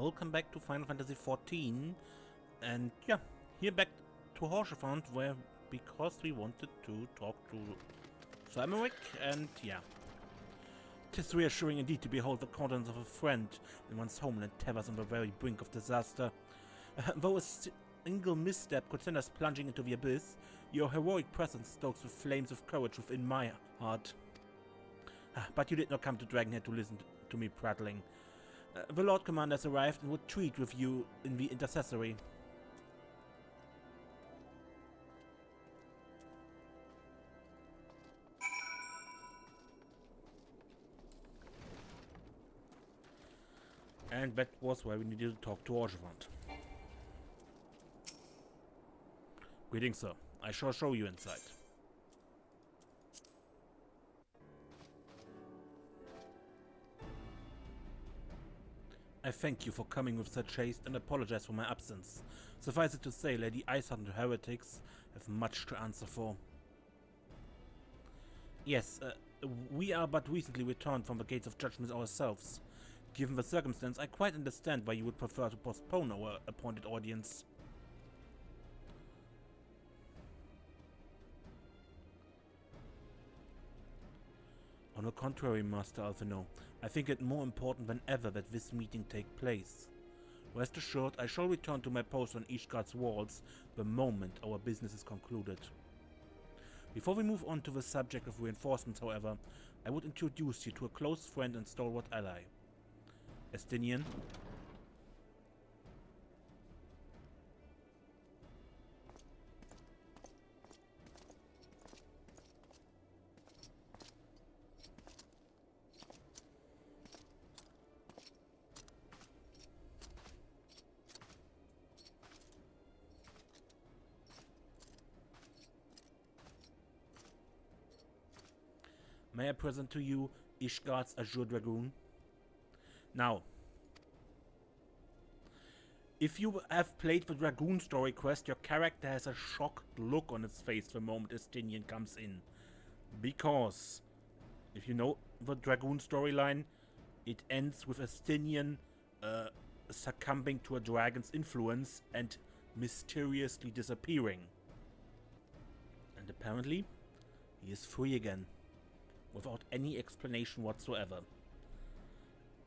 welcome back to Final Fantasy XIV, and yeah, here back to Horshafont, because we wanted to talk to Ser Aemeric, and yeah. 'Tis reassuring indeed to behold the confidence of a friend in one's homeland tethers on the very brink of disaster. Though a single misstep could send us plunging into the abyss, your heroic presence stokes the flames of courage within my heart. But you did not come to Dragonhead to listen to me prattling. The Lord Commander has arrived and would treat with you in the intercessory. And that was where we needed to talk to Horshafont. Greetings, sir. I shall show you inside. I thank you for coming with such haste and apologize for my absence. Suffice it to say, Lady Ishgard and the heretics have much to answer for. Yes, we are but recently returned from the Gates of Judgment ourselves. Given the circumstance, I quite understand why you would prefer to postpone our appointed audience. On the contrary, Master Alphino, I think it more important than ever that this meeting take place. Rest assured, I shall return to my post on Ishgard's walls the moment our business is concluded. Before we move on to the subject of reinforcements, however, I would introduce you to a close friend and stalwart ally. Estinian. May I present to you Ishgard's Azure Dragoon? Now, if you have played the Dragoon story quest, your character has a shocked look on its face the moment Estinian comes in. Because, if you know the Dragoon storyline, it ends with Estinian succumbing to a dragon's influence and mysteriously disappearing. And apparently, he is free again, without any explanation whatsoever.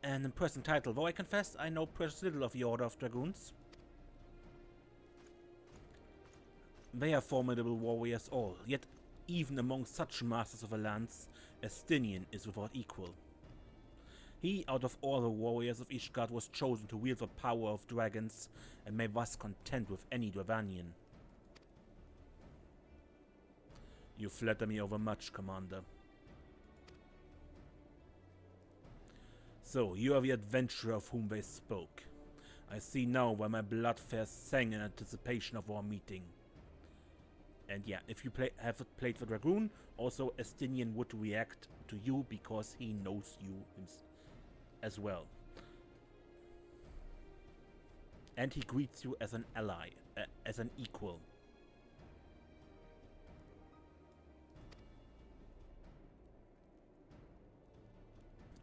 An impressive title, though I confess I know precious little of the Order of Dragoons. They are formidable warriors all, yet even among such masters of a lance, Estinian is without equal. He, out of all the warriors of Ishgard, was chosen to wield the power of dragons, and may thus contend with any Dravanian. You flatter me overmuch, Commander. So, you are the adventurer of whom they spoke. I see now why my blood fair sang in anticipation of our meeting. And yeah, if you have played the Dragoon, also Estinian would react to you because he knows you as well. And he greets you as an ally, as an equal.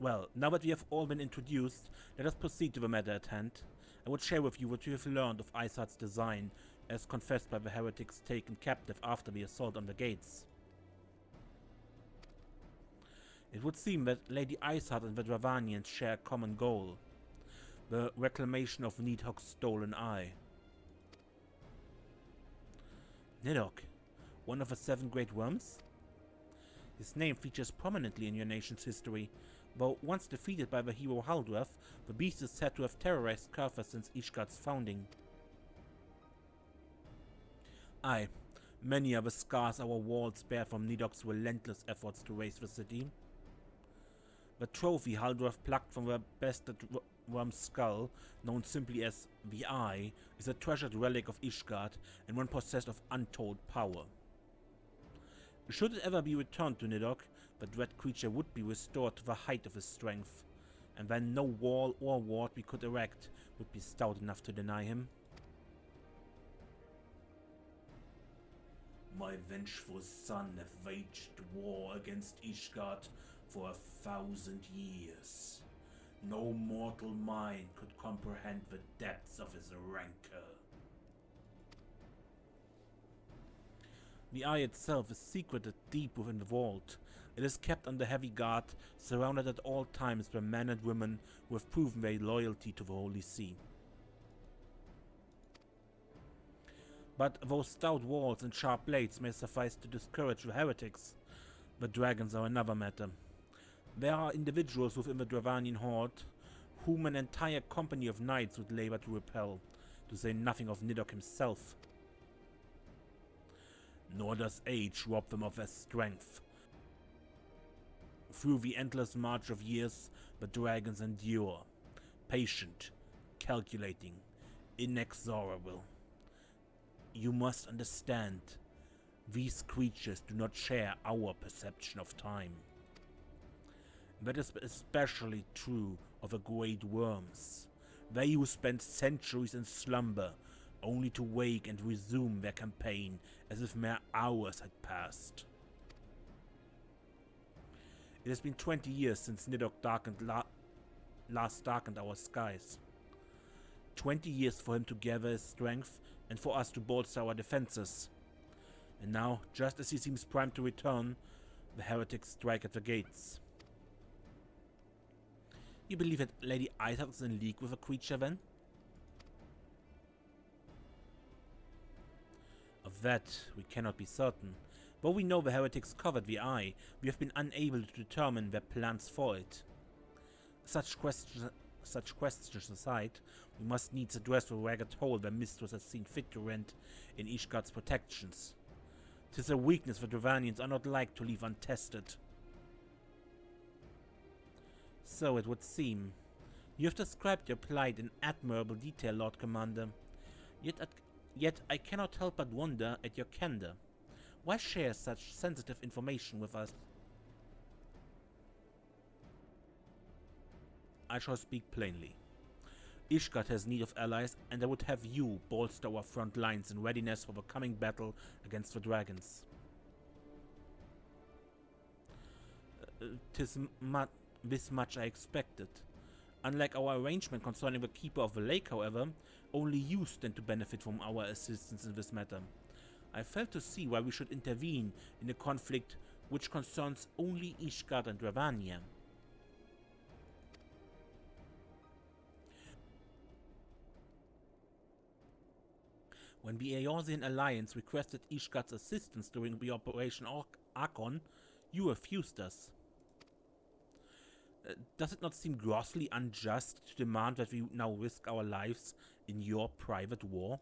Well, now that we have all been introduced, let us proceed to the matter at hand. I would share with you what you have learned of Ishgard's design, as confessed by the heretics taken captive after the assault on the gates. It would seem that Lady Ishgard and the Dravanians share a common goal, the reclamation of Nidhogg's stolen eye. Nidhogg, one of the 7 great worms? His name features prominently in your nation's history, though once defeated by the hero Haldref, the beast is said to have terrorized Karthus since Ishgard's founding. Aye, many are the scars our walls bear from Nidhogg's relentless efforts to raise the city. The trophy Haldref plucked from the bastard worm's skull, known simply as the Eye, is a treasured relic of Ishgard and one possessed of untold power. Should it ever be returned to Nidhogg, the dread creature would be restored to the height of his strength, and then no wall or ward we could erect would be stout enough to deny him. My vengeful son hath waged war against Ishgard for 1,000 years. No mortal mind could comprehend the depths of his rancor. The eye itself is secreted deep within the vault. It is kept under heavy guard, surrounded at all times by men and women who have proven their loyalty to the Holy See. But those stout walls and sharp blades may suffice to discourage the heretics. The dragons are another matter. There are individuals within the Dravanian horde whom an entire company of knights would labor to repel, to say nothing of Nidok himself. Nor does age rob them of their strength. Through the endless march of years, the dragons endure, patient, calculating, inexorable. You must understand, these creatures do not share our perception of time. That is especially true of the great worms, they who spend centuries in slumber, only to wake and resume their campaign as if mere hours had passed. It has been 20 years since Nidok last darkened our skies. 20 years for him to gather his strength and for us to bolster our defenses. And now, just as he seems primed to return, the heretics strike at the gates. You believe that Lady Aithar is in league with a creature then? Of that we cannot be certain. Though we know the heretics covered the eye, we have been unable to determine their plans for it. Such questions aside, we must needs address the ragged hole their mistress has seen fit to rent in Ishgard's protections. 'Tis a weakness the Dravanians are not like to leave untested. So it would seem. You have described your plight in admirable detail, Lord Commander. Yet I cannot help but wonder at your candor. Why share such sensitive information with us? I shall speak plainly. Ishgard has need of allies, and I would have you bolster our front lines in readiness for the coming battle against the dragons. This much I expected. Unlike our arrangement concerning the Keeper of the Lake, however, only you stand to benefit from our assistance in this matter. I fail to see why we should intervene in a conflict which concerns only Ishgard and Dravania. When the Eorzean Alliance requested Ishgard's assistance during the Operation Archon, you refused us. Does it not seem grossly unjust to demand that we now risk our lives in your private war?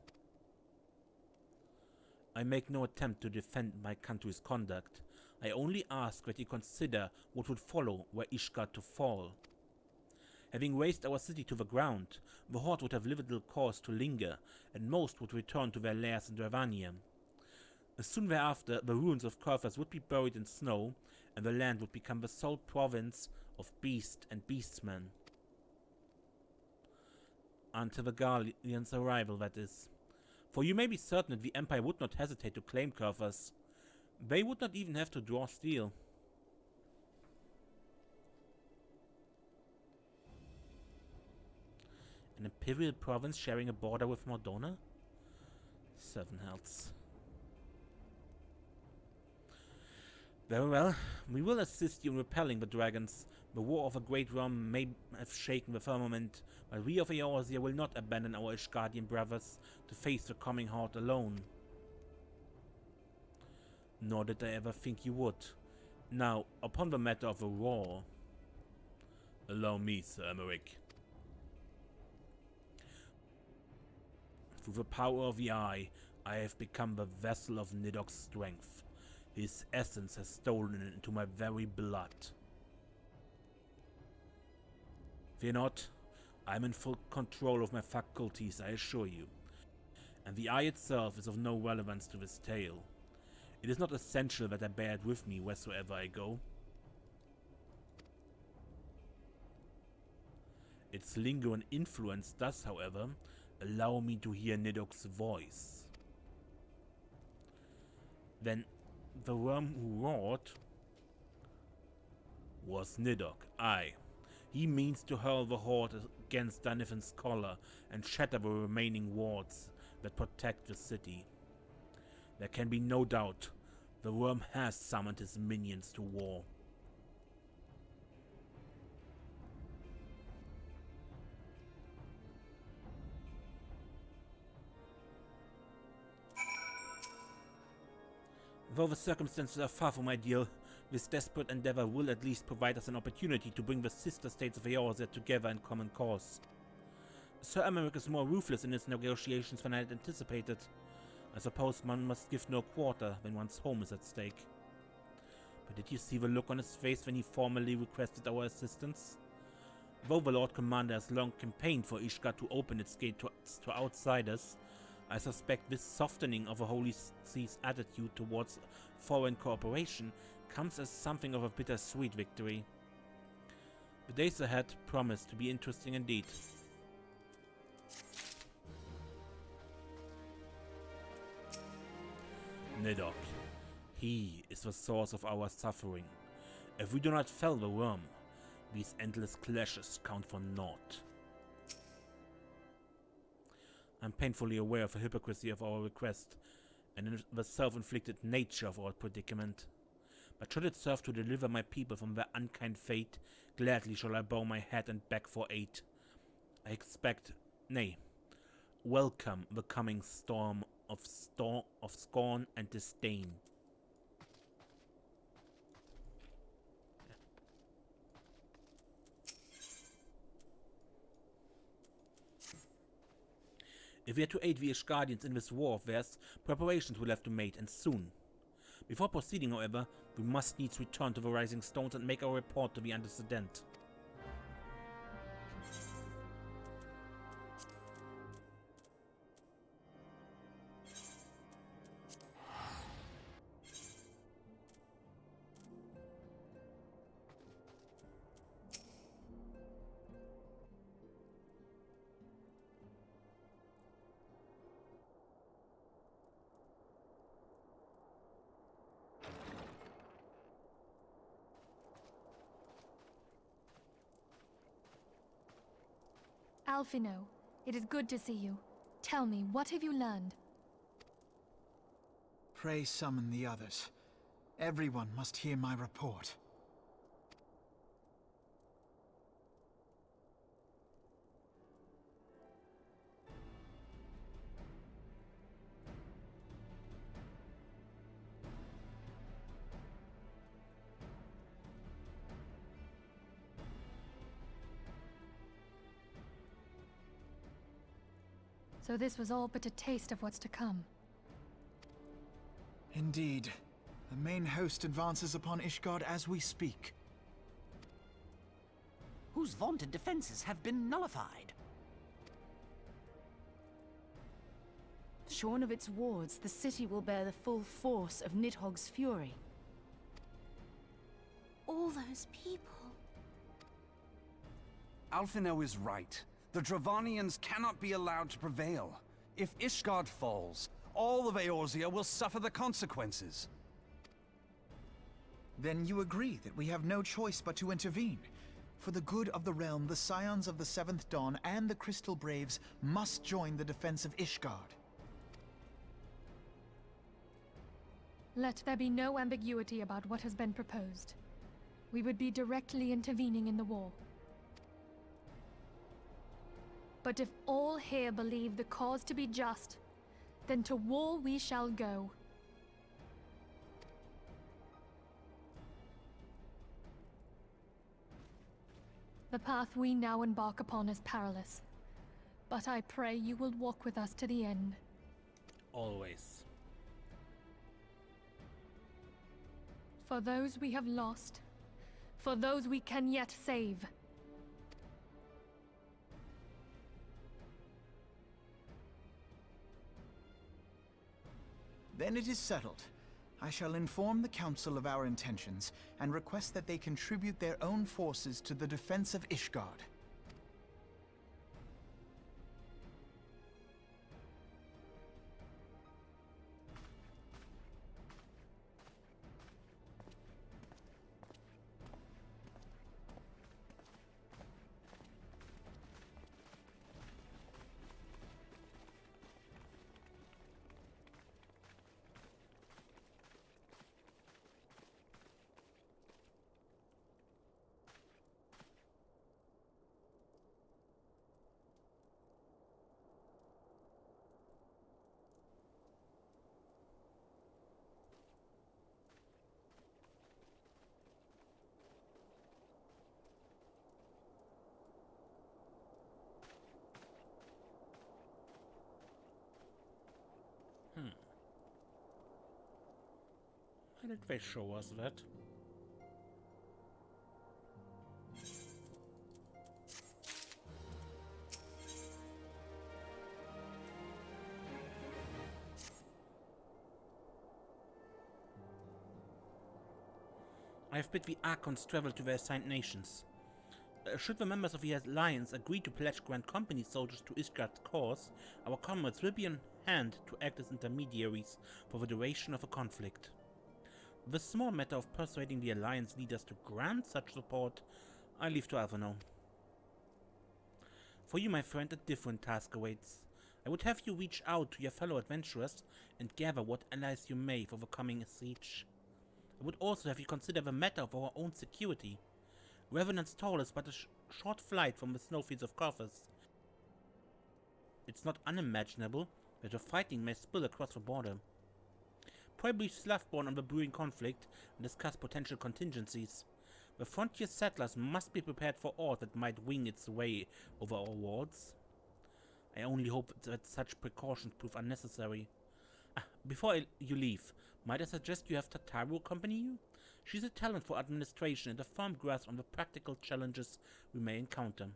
I make no attempt to defend my country's conduct. I only ask that you consider what would follow were Ishgard to fall. Having razed our city to the ground, the Horde would have little cause to linger, and most would return to their lairs in Dravania. Soon thereafter, the ruins of Kurthas would be buried in snow, and the land would become the sole province of beast and beastmen. Until the Guardian's arrival, that is. For you may be certain that the Empire would not hesitate to claim Kurthas. They would not even have to draw steel. An imperial province sharing a border with Mordona? 7 healths. Very well, we will assist you in repelling the dragons. The war of a great realm may have shaken the firmament, but we of Eorzea will not abandon our Ishgardian brothers to face the coming horde alone. Nor did I ever think you would. Now, upon the matter of the war, allow me, Ser Aemeric. Through the power of the Eye, I have become the vessel of Nidok's strength. His essence has stolen into my very blood. Fear not, I am in full control of my faculties, I assure you. And the Eye itself is of no relevance to this tale. It is not essential that I bear it with me wheresoever I go. Its lingering influence does, however, allow me to hear Nidok's voice. Then, the worm who roared was Nidok, aye. He means to hurl the horde against Danifan's collar and shatter the remaining wards that protect the city. There can be no doubt, the worm has summoned his minions to war. Though the circumstances are far from ideal, this desperate endeavor will at least provide us an opportunity to bring the sister states of Eorzea together in common cause. Ser Aemeric is more ruthless in his negotiations than I had anticipated. I suppose one must give no quarter when one's home is at stake. But did you see the look on his face when he formally requested our assistance? Though the Lord Commander has long campaigned for Ishgard to open its gate to outsiders, I suspect this softening of the Holy See's attitude towards foreign cooperation comes as something of a bittersweet victory. The days ahead promise to be interesting indeed. Nidok. He is the source of our suffering. If we do not fell the worm, these endless clashes count for naught. I'm painfully aware of the hypocrisy of our request and the self-inflicted nature of our predicament. But should it serve to deliver my people from their unkind fate, gladly shall I bow my head and beg for aid. I expect, nay, welcome the coming storm of scorn and disdain. If we are to aid the Ishgardians in this war of theirs, preparations will have to be made, and soon. Before proceeding, however, we must needs return to the Rising Stones and make our report to the Antecedent. Alphino, it is good to see you. Tell me, what have you learned? Pray summon the others. Everyone must hear my report. So this was all but a taste of what's to come. Indeed. The main host advances upon Ishgard as we speak. Whose vaunted defenses have been nullified. Shorn of its wards, the city will bear the full force of Nidhogg's fury. All those people. Alphino is right. The Dravanians cannot be allowed to prevail. If Ishgard falls, all of Eorzea will suffer the consequences. Then you agree that we have no choice but to intervene. For the good of the realm, the Scions of the Seventh Dawn and the Crystal Braves must join the defense of Ishgard. Let there be no ambiguity about what has been proposed. We would be directly intervening in the war. But if all here believe the cause to be just, then to war we shall go. The path we now embark upon is perilous, but I pray you will walk with us to the end. Always. For those we have lost, for those we can yet save. Then it is settled. I shall inform the Council of our intentions, and request that they contribute their own forces to the defense of Ishgard. Why did they show us that? I have bid the Archons travel to their assigned nations. Should the members of the Alliance agree to pledge Grand Company soldiers to Ishgard's cause, our comrades will be on hand to act as intermediaries for the duration of the conflict. The small matter of persuading the Alliance leaders to grant such support, I leave to Alphano. For you, my friend, a different task awaits. I would have you reach out to your fellow adventurers and gather what allies you may for the coming siege. I would also have you consider the matter of our own security. Revenant's Toll is but a short flight from the snowfields of Corvus. It's not unimaginable that the fighting may spill across the border. Probably Slothborn on the brewing conflict and discuss potential contingencies. The frontier settlers must be prepared for all that might wing its way over our walls. I only hope that such precautions prove unnecessary. Before you leave, might I suggest you have Tataru accompany you? She's a talent for administration and a firm grasp on the practical challenges we may encounter.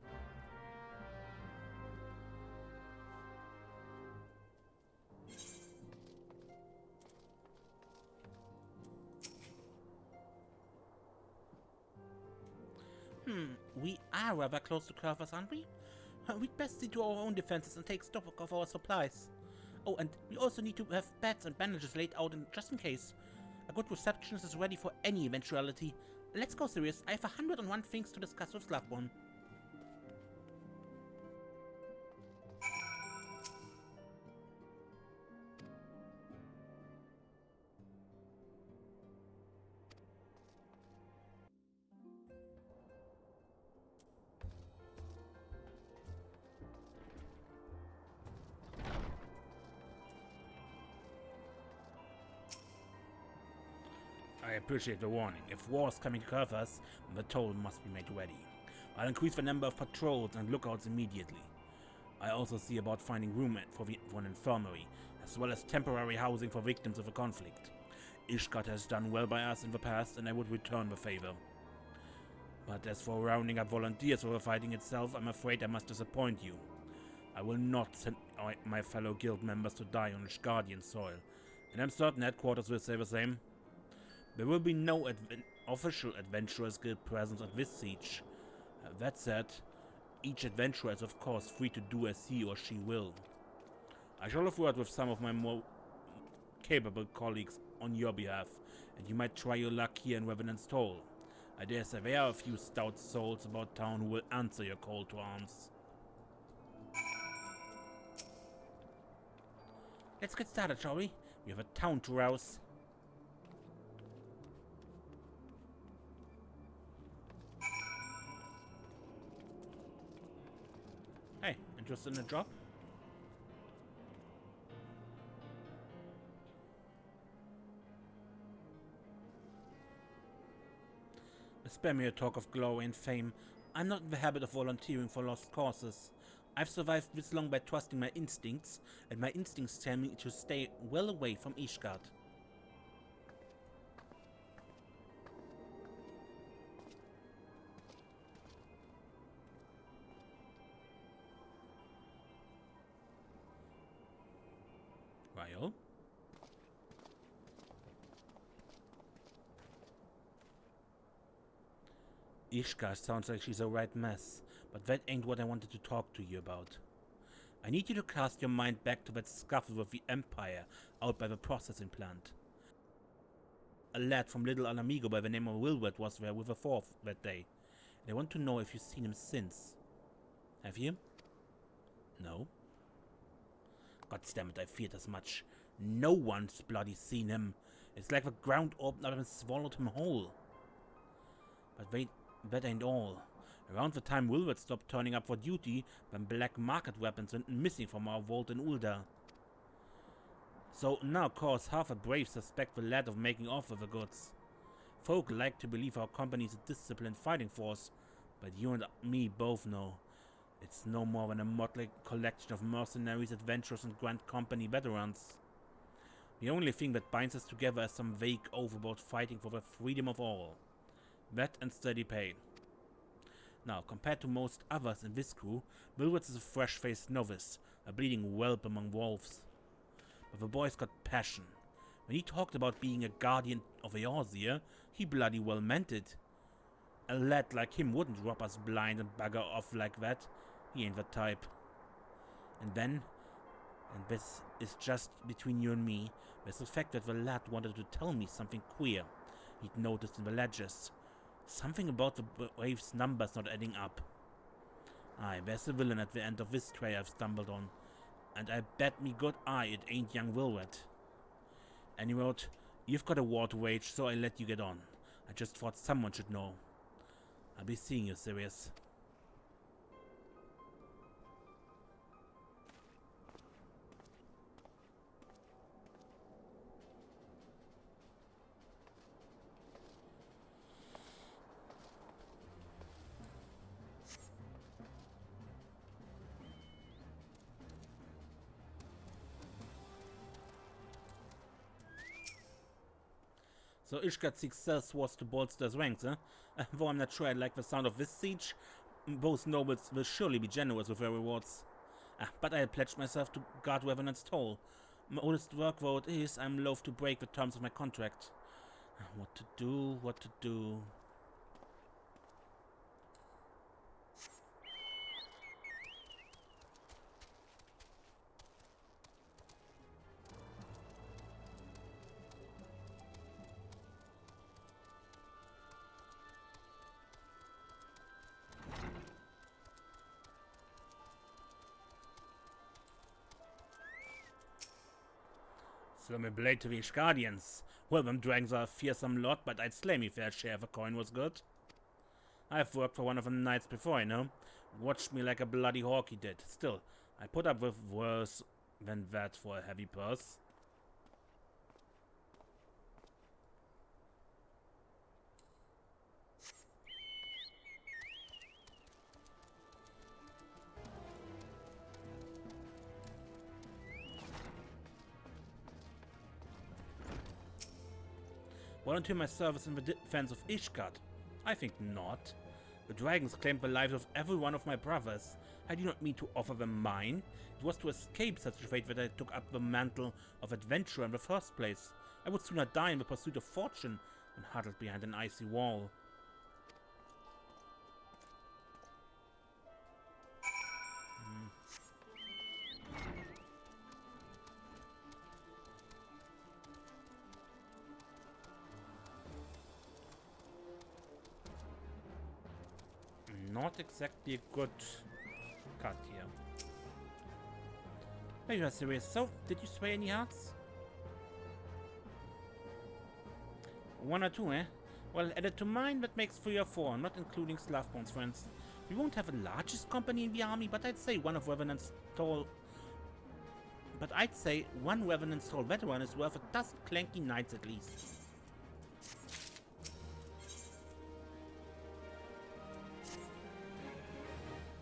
We are rather close to Corvus, aren't we? We'd best see to our own defenses and take stock of our supplies. Oh, and we also need to have beds and bandages laid out just in case. A good receptionist is ready for any eventuality. Let's go, Sirius. I have 101 things to discuss with Slothborn. I appreciate the warning. If war is coming to Corvus, the toll must be made ready. I'll increase the number of patrols and lookouts immediately. I also see about finding room for an infirmary, as well as temporary housing for victims of the conflict. Ishgard has done well by us in the past, and I would return the favor. But as for rounding up volunteers for the fighting itself, I'm afraid I must disappoint you. I will not send my fellow guild members to die on Ishgardian soil, and I'm certain headquarters will say the same. There will be no official Adventurers Guild presence at this siege. That said, each adventurer is of course free to do as he or she will. I shall have word with some of my more capable colleagues on your behalf, and you might try your luck here in Revenant's Toll. I dare say there are a few stout souls about town who will answer your call to arms. Let's get started, shall we? We have a town to rouse. Hey, interested in a job? Spare me a talk of glory and fame. I'm not in the habit of volunteering for lost causes. I've survived this long by trusting my instincts, and my instincts tell me to stay well away from Ishgard. Ryle? Ishgard sounds like she's a right mess, but that ain't what I wanted to talk to you about. I need you to cast your mind back to that scuffle with the Empire out by the processing plant. A lad from Little Alamigo by the name of Wilbert was there with a fourth that day, and I want to know if you've seen him since. Have you? No? God damn it, I feared as much. No one's bloody seen him. It's like the ground opened up and swallowed him whole. But wait, that ain't all. Around the time Wilbert stopped turning up for duty, then black market weapons went missing from our vault in Ulda. So now, of course, half the brave suspect the lad of making off with the goods. Folk like to believe our company is a disciplined fighting force, but you and me both know it's no more than a motley collection of mercenaries, adventurers, and Grand Company veterans. The only thing that binds us together is some vague oath about fighting for the freedom of all. That and steady pain. Now, compared to most others in this crew, Wilwards is a fresh-faced novice, a bleeding whelp among wolves. But the boy's got passion. When he talked about being a guardian of Eorzea, he bloody well meant it. A lad like him wouldn't rob us blind and bugger off like that. He ain't the type. And then, and this is just between you and me, there's the fact that the lad wanted to tell me something queer he'd noticed in the ledgers. Something about the wave's numbers not adding up. Aye, there's a villain at the end of this tray I've stumbled on, and I bet me good eye it ain't young Wilward. Anyway, you've got a war to wage, so I let you get on. I just thought someone should know. I'll be seeing you, Sirius. So Ishgard seeks Sellsworth to bolster his ranks, huh? Though I'm not sure I like the sound of this siege, both nobles will surely be generous with their rewards. But I pledged myself to guard Revenant's toll. Modest work though it is, I'm loath to break the terms of my contract. What to do, what to do... Throw me blade to the Ishgardians. Well, them dragons are a fearsome lot, but I'd slay me fair share if a coin was good. I've worked for one of the knights before, you know. Watched me like a bloody hawk he did. Still, I put up with worse than that for a heavy purse. Volunteer my service in the defense of Ishgard? I think not. The dragons claimed the lives of every one of my brothers. I do not mean to offer them mine. It was to escape such a fate that I took up the mantle of adventurer in the first place. I would sooner die in the pursuit of fortune than huddled behind an icy wall. Not exactly a good cut here. There you are, Sirius. So, did you sway any hearts? One or two, eh? Well, added to mine, that makes 3 or 4, not including Slavborn's friends. We won't have the largest company in the army, but I'd say one Revenant's tall veteran is worth a dozen clanky knights at least.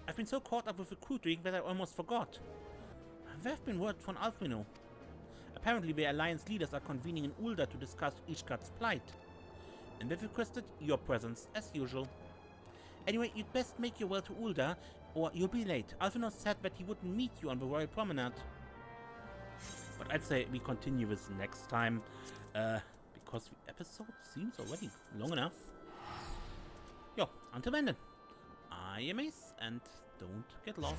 I've been so caught up with recruiting that I almost forgot. There have been word from Alfrino. Apparently the Alliance leaders are convening in Ulda to discuss Ishgard's plight. And they've requested your presence, as usual. Anyway, you'd best make your way to Ulda, or you'll be late. Alfrino said that he wouldn't meet you on the Royal Promenade. But I'd say we continue this next time, because the episode seems already long enough. Yo, until then. I am Ace, and don't get lost.